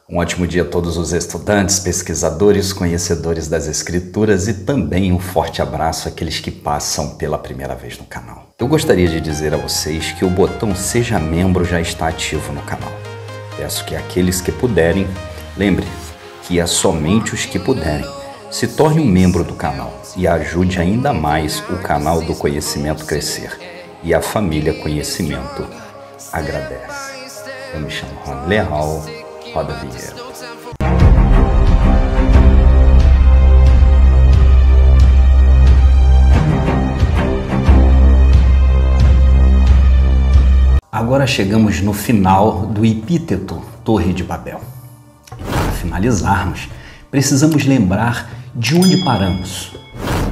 Um ótimo dia a todos os estudantes, pesquisadores, conhecedores das escrituras e também um forte abraço àqueles que passam pela primeira vez no canal. Eu gostaria de dizer a vocês que o botão Seja Membro já está ativo no canal. Peço que aqueles que puderem, lembre que é somente os que puderem, se torne um membro do canal e ajude ainda mais o canal do Conhecimento crescer. E a família Conhecimento agradece. Eu me chamo Rony Leal. Roda a vinheta. Agora chegamos no final do epíteto Torre de Babel. E para finalizarmos, precisamos lembrar de onde paramos.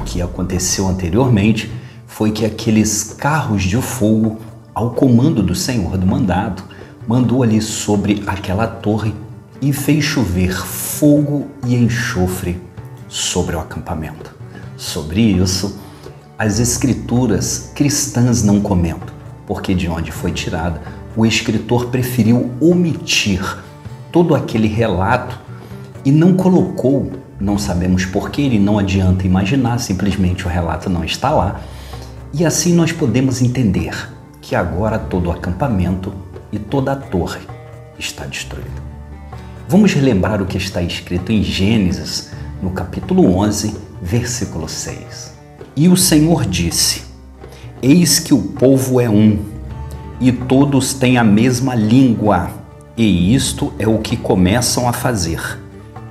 O que aconteceu anteriormente foi que aqueles carros de fogo, ao comando do Senhor do mandado, mandou ali sobre aquela torre e fez chover fogo e enxofre sobre o acampamento. Sobre isso, as escrituras cristãs não comentam, porque de onde foi tirada, o escritor preferiu omitir todo aquele relato e não colocou, não sabemos porquê, e não adianta imaginar, simplesmente o relato não está lá, e assim nós podemos entender que agora todo o acampamento e toda a torre está destruída. Vamos relembrar o que está escrito em Gênesis, no capítulo 11, versículo 6. E o Senhor disse: Eis que o povo é um, e todos têm a mesma língua, e isto é o que começam a fazer.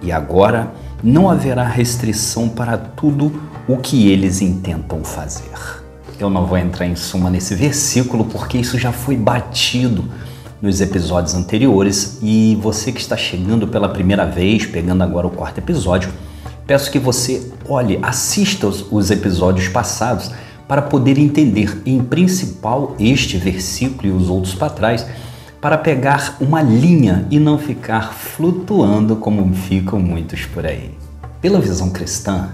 E agora não haverá restrição para tudo o que eles intentam fazer. Eu não vou entrar em suma nesse versículo, porque isso já foi batido nos episódios anteriores, e você que está chegando pela primeira vez, pegando agora o quarto episódio, peço que você assista os episódios passados para poder entender, em principal, este versículo e os outros para trás, para pegar uma linha e não ficar flutuando como ficam muitos por aí. Pela visão cristã,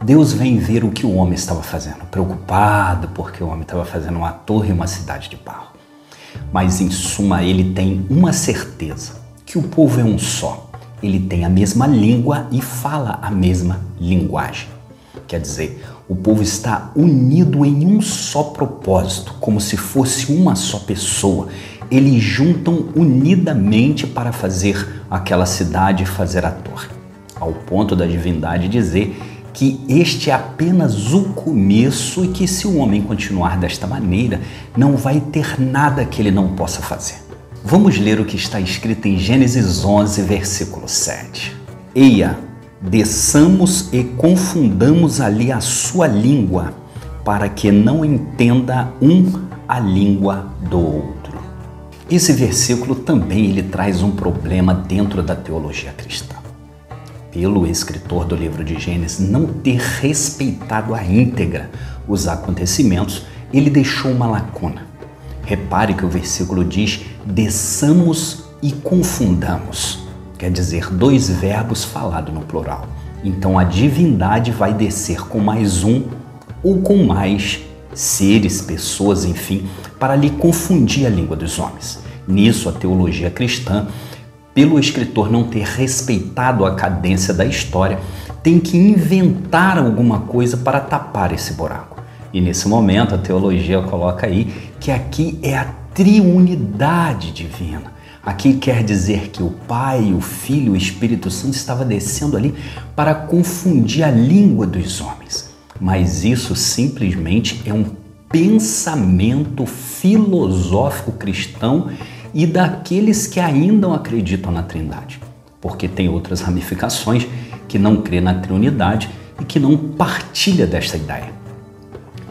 Deus vem ver o que o homem estava fazendo, preocupado porque o homem estava fazendo uma torre e uma cidade de barro. Mas, em suma, ele tem uma certeza, que o povo é um só. Ele tem a mesma língua e fala a mesma linguagem. Quer dizer, o povo está unido em um só propósito, como se fosse uma só pessoa. Eles juntam unidamente para fazer aquela cidade e fazer a torre. Ao ponto da divindade dizer que este é apenas o começo e que se o homem continuar desta maneira, não vai ter nada que ele não possa fazer. Vamos ler o que está escrito em Gênesis 11, versículo 7. Eia, desçamos e confundamos ali a sua língua, para que não entenda um a língua do outro. Esse versículo também ele traz um problema dentro da teologia cristã. Pelo escritor do livro de Gênesis não ter respeitado a íntegra os acontecimentos, ele deixou uma lacuna. Repare que o versículo diz: desçamos e confundamos. Quer dizer, dois verbos falados no plural. Então a divindade vai descer com mais um ou com mais seres, pessoas, enfim, para lhe confundir a língua dos homens. Nisso a teologia cristã, pelo escritor não ter respeitado a cadência da história, tem que inventar alguma coisa para tapar esse buraco. E nesse momento a teologia coloca aí que aqui é a triunidade divina. Aqui quer dizer que o Pai, o Filho e o Espírito Santo estavam descendo ali para confundir a língua dos homens. Mas isso simplesmente é um pensamento filosófico cristão e daqueles que ainda acreditam na Trindade, porque tem outras ramificações que não crê na Triunidade e que não partilha desta ideia.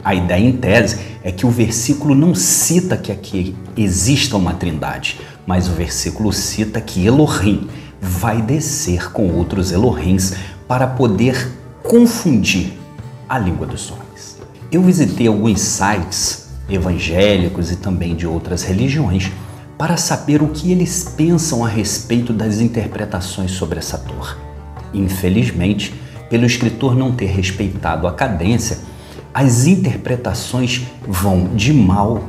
A ideia em tese é que o versículo não cita que aqui exista uma Trindade, mas o versículo cita que Elohim vai descer com outros Elohims para poder confundir a língua dos homens. Eu visitei alguns sites evangélicos e também de outras religiões para saber o que eles pensam a respeito das interpretações sobre essa torre. Infelizmente, pelo escritor não ter respeitado a cadência, as interpretações vão de mal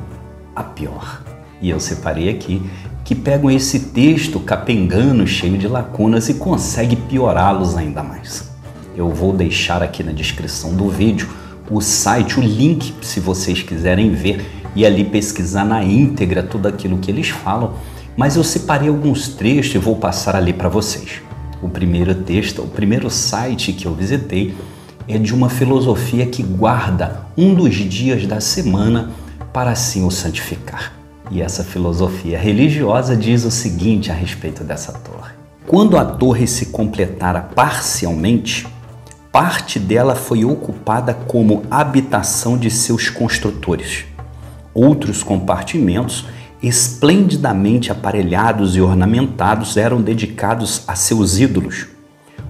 a pior. E eu separei aqui que pegam esse texto capengano, cheio de lacunas, e conseguem piorá-los ainda mais. Eu vou deixar aqui na descrição do vídeo o site, o link, se vocês quiserem ver e ali pesquisar na íntegra tudo aquilo que eles falam, mas eu separei alguns trechos e vou passar ali para vocês. O primeiro texto, o primeiro site que eu visitei é de uma filosofia que guarda um dos dias da semana para assim o santificar. E essa filosofia religiosa diz o seguinte a respeito dessa torre: quando a torre se completara parcialmente, parte dela foi ocupada como habitação de seus construtores. Outros compartimentos, esplendidamente aparelhados e ornamentados, eram dedicados a seus ídolos.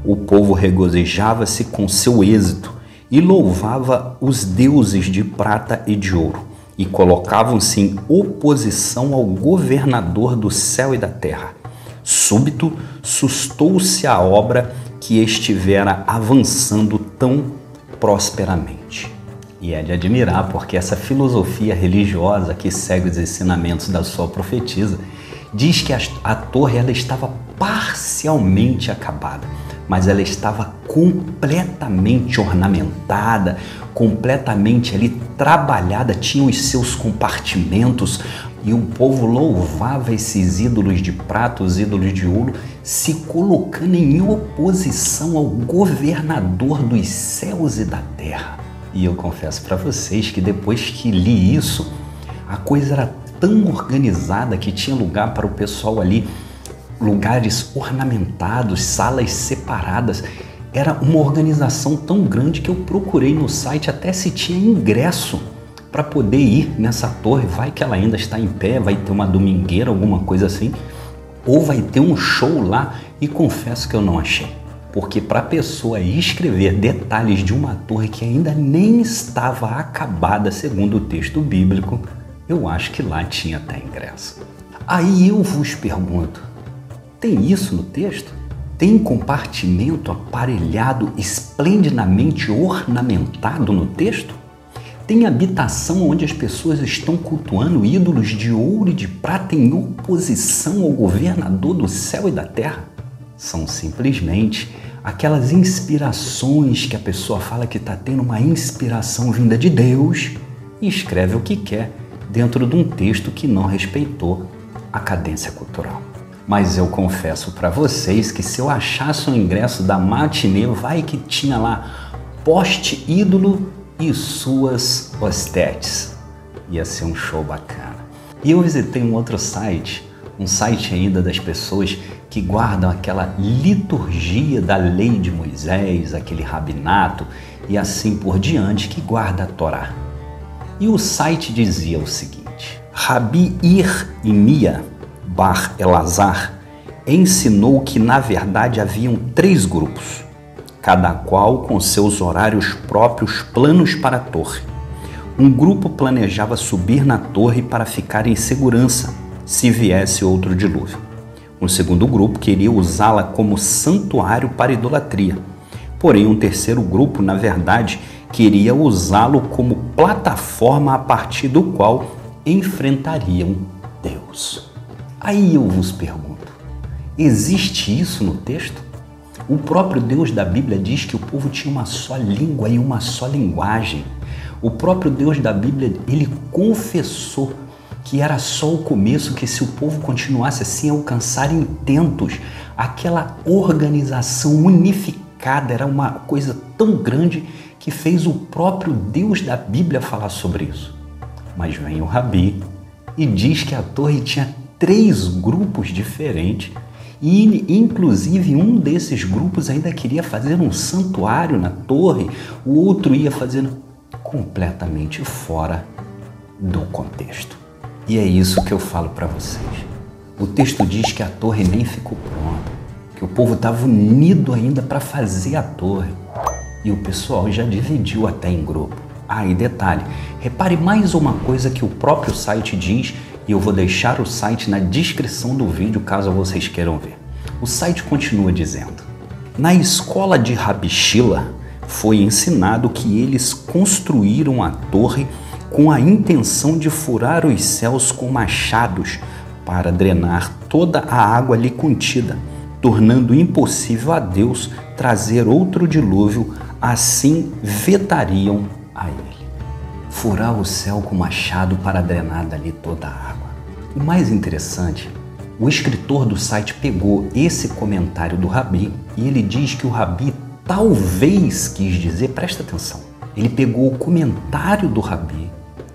O povo regozijava-se com seu êxito e louvava os deuses de prata e de ouro, e colocavam-se em oposição ao governador do céu e da terra. Súbito sustou-se a obra que estivera avançando tão prosperamente. E é de admirar, porque essa filosofia religiosa que segue os ensinamentos da sua profetisa diz que a torre ela estava parcialmente acabada, mas ela estava completamente ornamentada, completamente ali trabalhada, tinha os seus compartimentos, e o povo louvava esses ídolos de prata, os ídolos de ouro, se colocando em oposição ao governador dos céus e da terra. E eu confesso para vocês que depois que li isso, a coisa era tão organizada que tinha lugar para o pessoal ali, lugares ornamentados, salas separadas. Era uma organização tão grande que eu procurei no site até se tinha ingresso para poder ir nessa torre. Vai que ela ainda está em pé, vai ter uma domingueira, alguma coisa assim, ou vai ter um show lá, e confesso que eu não achei. Porque para a pessoa escrever detalhes de uma torre que ainda nem estava acabada, segundo o texto bíblico, eu acho que lá tinha até ingresso. Aí eu vos pergunto, tem isso no texto? Tem compartimento aparelhado, esplendidamente ornamentado no texto? Tem habitação onde as pessoas estão cultuando ídolos de ouro e de prata em oposição ao governador do céu e da terra? São simplesmente aquelas inspirações que a pessoa fala que está tendo uma inspiração vinda de Deus e escreve o que quer dentro de um texto que não respeitou a cadência cultural. Mas eu confesso para vocês que se eu achasse um ingresso da matinê, vai que tinha lá poste ídolo e suas hostetes. Ia ser um show bacana. E eu visitei um outro site, um site ainda das pessoas que guardam aquela liturgia da lei de Moisés, aquele rabinato e assim por diante, que guarda a Torá. E o site dizia o seguinte: Rabi Irmia Bar Elazar ensinou que na verdade haviam 3 grupos, cada qual com seus horários próprios, planos para a torre. Um grupo planejava subir na torre para ficar em segurança se viesse outro dilúvio. Um segundo grupo queria usá-la como santuário para idolatria. Porém, um terceiro grupo, na verdade, queria usá-lo como plataforma a partir do qual enfrentariam Deus. Aí eu vos pergunto, existe isso no texto? O próprio Deus da Bíblia diz que o povo tinha uma só língua e uma só linguagem. O próprio Deus da Bíblia, ele confessou que era só o começo, que se o povo continuasse assim, alcançar intentos, aquela organização unificada era uma coisa tão grande que fez o próprio Deus da Bíblia falar sobre isso. Mas vem o Rabi e diz que a torre tinha 3 grupos diferentes e, inclusive, um desses grupos ainda queria fazer um santuário na torre, o outro ia fazendo completamente fora do contexto. E é isso que eu falo para vocês. O texto diz que a torre nem ficou pronta, que o povo estava unido ainda para fazer a torre. E o pessoal já dividiu até em grupo. Ah, e detalhe, repare mais uma coisa que o próprio site diz, e eu vou deixar o site na descrição do vídeo caso vocês queiram ver. O site continua dizendo: na escola de Rabi Shila foi ensinado que eles construíram a torre com a intenção de furar os céus com machados para drenar toda a água ali contida, tornando impossível a Deus trazer outro dilúvio, assim vetariam a ele. Furar o céu com machado para drenar dali toda a água. O mais interessante, o escritor do site pegou esse comentário do Rabi e ele diz que o Rabi talvez quis dizer, presta atenção, ele pegou o comentário do Rabi,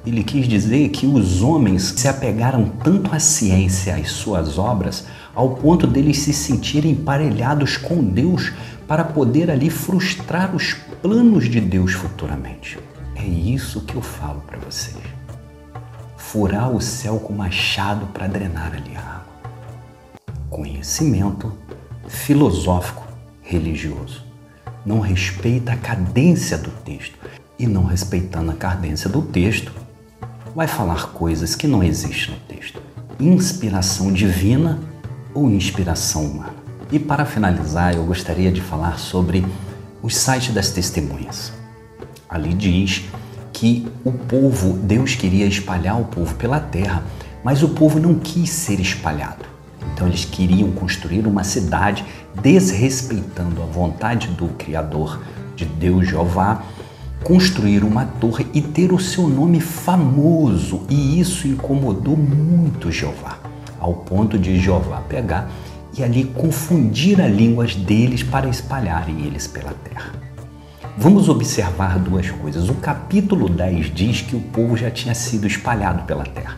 ele quis dizer que os homens se apegaram tanto à ciência, às suas obras, ao ponto deles se sentirem emparelhados com Deus para poder ali frustrar os planos de Deus futuramente. É isso que eu falo para vocês. Furar o céu com machado para drenar ali a água. Conhecimento filosófico religioso. Não respeita a cadência do texto. E não respeitando a cadência do texto, vai falar coisas que não existem no texto. Inspiração divina ou inspiração humana. E para finalizar, eu gostaria de falar sobre o site das testemunhas. Ali diz que o povo, Deus queria espalhar o povo pela terra, mas o povo não quis ser espalhado. Então eles queriam construir uma cidade desrespeitando a vontade do Criador, de Deus Jeová, construir uma torre e ter o seu nome famoso. E isso incomodou muito Jeová, ao ponto de Jeová pegar e ali confundir as línguas deles para espalharem eles pela terra. Vamos observar duas coisas. O capítulo 10 diz que o povo já tinha sido espalhado pela terra.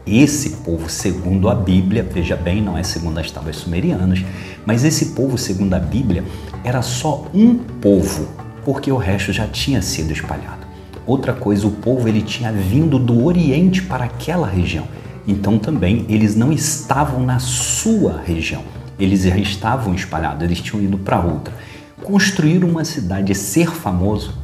Esse povo, segundo a Bíblia, veja bem, não é segundo as tábuas sumerianas, mas esse povo, segundo a Bíblia, era só um povo, porque o resto já tinha sido espalhado. Outra coisa, o povo ele tinha vindo do Oriente para aquela região. Então também eles não estavam na sua região, eles já estavam espalhados, eles tinham ido para outra. Construir uma cidade e ser famoso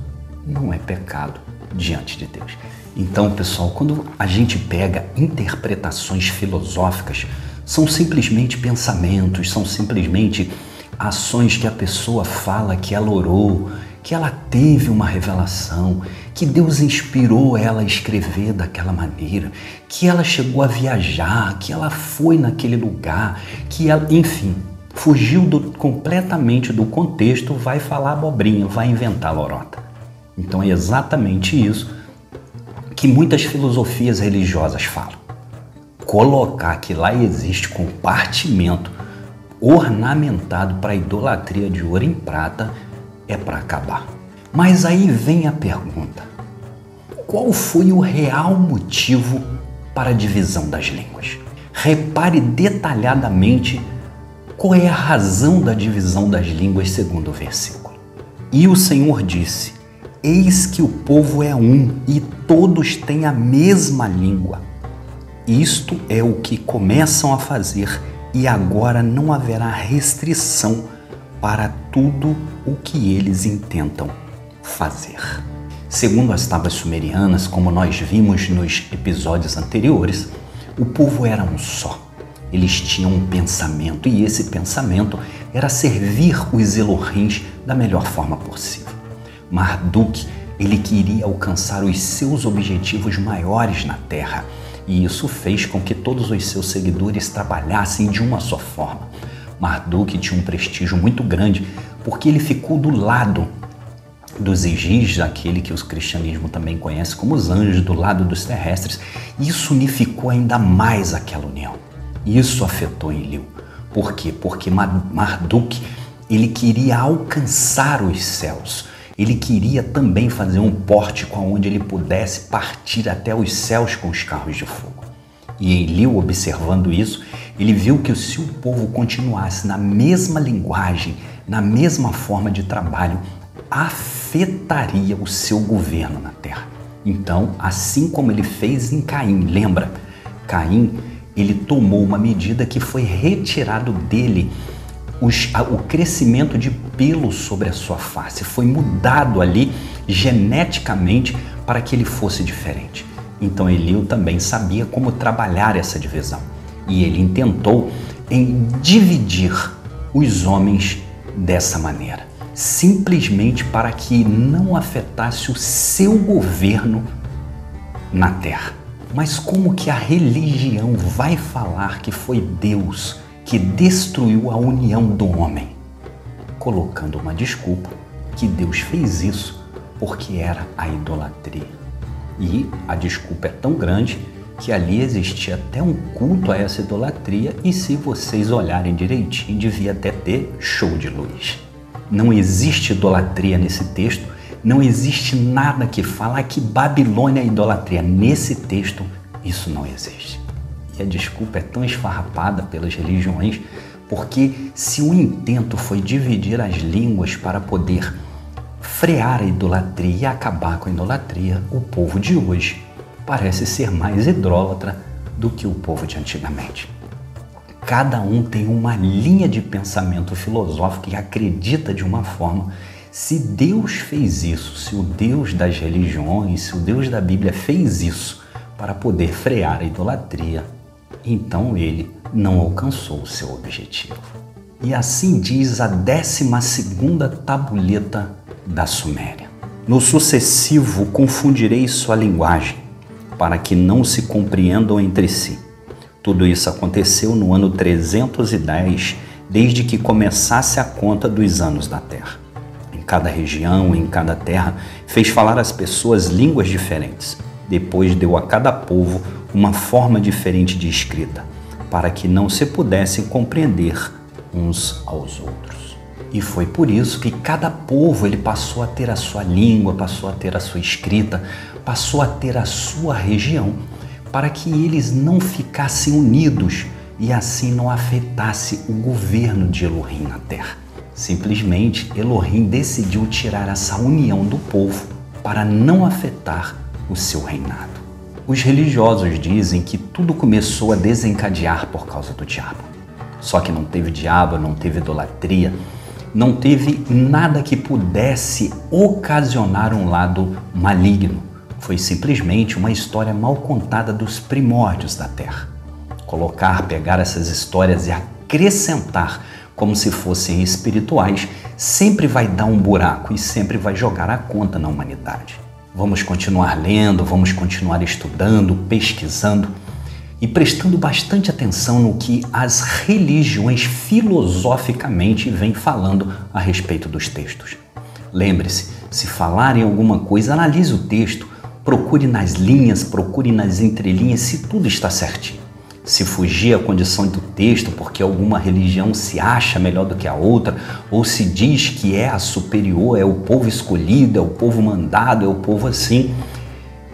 não é pecado diante de Deus. Então, pessoal, quando a gente pega interpretações filosóficas, são simplesmente pensamentos, são simplesmente ações que a pessoa fala que ela orou, que ela teve uma revelação, que Deus inspirou ela a escrever daquela maneira, que ela chegou a viajar, que ela foi naquele lugar, que ela, enfim, fugiu completamente do contexto, vai falar abobrinha, vai inventar lorota. Então é exatamente isso que muitas filosofias religiosas falam. Colocar que lá existe compartimento ornamentado para idolatria de ouro e prata é para acabar. Mas aí vem a pergunta: qual foi o real motivo para a divisão das línguas? Repare detalhadamente qual é a razão da divisão das línguas segundo o versículo. E o Senhor disse: eis que o povo é um e todos têm a mesma língua. Isto é o que começam a fazer e agora não haverá restrição para tudo o que eles intentam fazer. Segundo as tábuas sumerianas, como nós vimos nos episódios anteriores, o povo era um só. Eles tinham um pensamento e esse pensamento era servir os Elohims da melhor forma possível. Marduk, ele queria alcançar os seus objetivos maiores na Terra e isso fez com que todos os seus seguidores trabalhassem de uma só forma. Marduk tinha um prestígio muito grande porque ele ficou do lado dos Igis, aquele que o cristianismo também conhece como os anjos, do lado dos terrestres. Isso unificou ainda mais aquela união. Isso afetou Enlil. Por quê? Porque Marduk, ele queria alcançar os céus. Ele queria também fazer um pórtico onde ele pudesse partir até os céus com os carros de fogo. E Enlil, observando isso, ele viu que se o povo continuasse na mesma linguagem, na mesma forma de trabalho, afetaria o seu governo na terra. Então, assim como ele fez em Caim, lembra? Caim, ele tomou uma medida que foi retirado dele o crescimento de pelo sobre a sua face. Foi mudado ali geneticamente para que ele fosse diferente. Então Enlil também sabia como trabalhar essa divisão. E ele intentou em dividir os homens dessa maneira, simplesmente para que não afetasse o seu governo na terra. Mas como que a religião vai falar que foi Deus que destruiu a união do homem? Colocando uma desculpa que Deus fez isso porque era a idolatria. E a desculpa é tão grande que ali existia até um culto a essa idolatria e, se vocês olharem direitinho, devia até ter show de luz. Não existe idolatria nesse texto, não existe nada que fala que Babilônia é idolatria. Nesse texto, isso não existe. E a desculpa é tão esfarrapada pelas religiões, porque se o intento foi dividir as línguas para poder frear a idolatria e acabar com a idolatria, o povo de hoje parece ser mais idólatra do que o povo de antigamente. Cada um tem uma linha de pensamento filosófico e acredita de uma forma. Se Deus fez isso, se o Deus das religiões, se o Deus da Bíblia fez isso para poder frear a idolatria, então ele não alcançou o seu objetivo. E assim diz a 12ª tabuleta da Suméria. No sucessivo confundirei sua linguagem, para que não se compreendam entre si. Tudo isso aconteceu no ano 310, desde que começasse a conta dos anos da terra. Em cada região, em cada terra, fez falar as pessoas línguas diferentes. Depois deu a cada povo uma forma diferente de escrita, para que não se pudessem compreender uns aos outros. E foi por isso que cada povo ele passou a ter a sua língua, passou a ter a sua escrita, passou a ter a sua região, para que eles não ficassem unidos e assim não afetasse o governo de Elohim na terra. Simplesmente Elohim decidiu tirar essa união do povo para não afetar o seu reinado. Os religiosos dizem que tudo começou a desencadear por causa do diabo. Só que não teve diabo, não teve idolatria, não teve nada que pudesse ocasionar um lado maligno. Foi simplesmente uma história mal contada dos primórdios da Terra. Pegar essas histórias e acrescentar como se fossem espirituais, sempre vai dar um buraco e sempre vai jogar a conta na humanidade. Vamos continuar lendo, vamos continuar estudando, pesquisando e prestando bastante atenção no que as religiões filosoficamente vêm falando a respeito dos textos. Lembre-se, se falarem alguma coisa, analise o texto, procure nas linhas, procure nas entrelinhas se tudo está certinho. Se fugir à condição do texto porque alguma religião se acha melhor do que a outra, ou se diz que é a superior, é o povo escolhido, é o povo mandado, é o povo assim,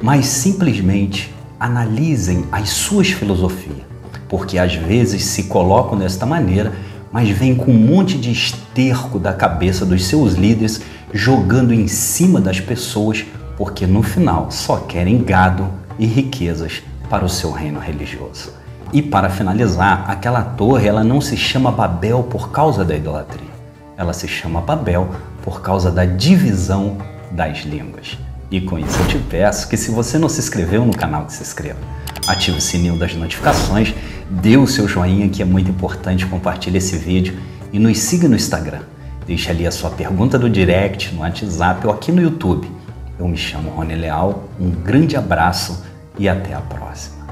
mas simplesmente analisem as suas filosofias, porque às vezes se colocam desta maneira, mas vêm com um monte de esterco da cabeça dos seus líderes, jogando em cima das pessoas, porque no final só querem gado e riquezas para o seu reino religioso. E para finalizar, aquela torre ela não se chama Babel por causa da idolatria, ela se chama Babel por causa da divisão das línguas. E com isso eu te peço que, se você não se inscreveu no canal, que se inscreva, ative o sininho das notificações, dê o seu joinha que é muito importante, compartilhe esse vídeo e nos siga no Instagram. Deixe ali a sua pergunta do direct, no WhatsApp ou aqui no YouTube. Eu me chamo Rony Leal, um grande abraço e até a próxima.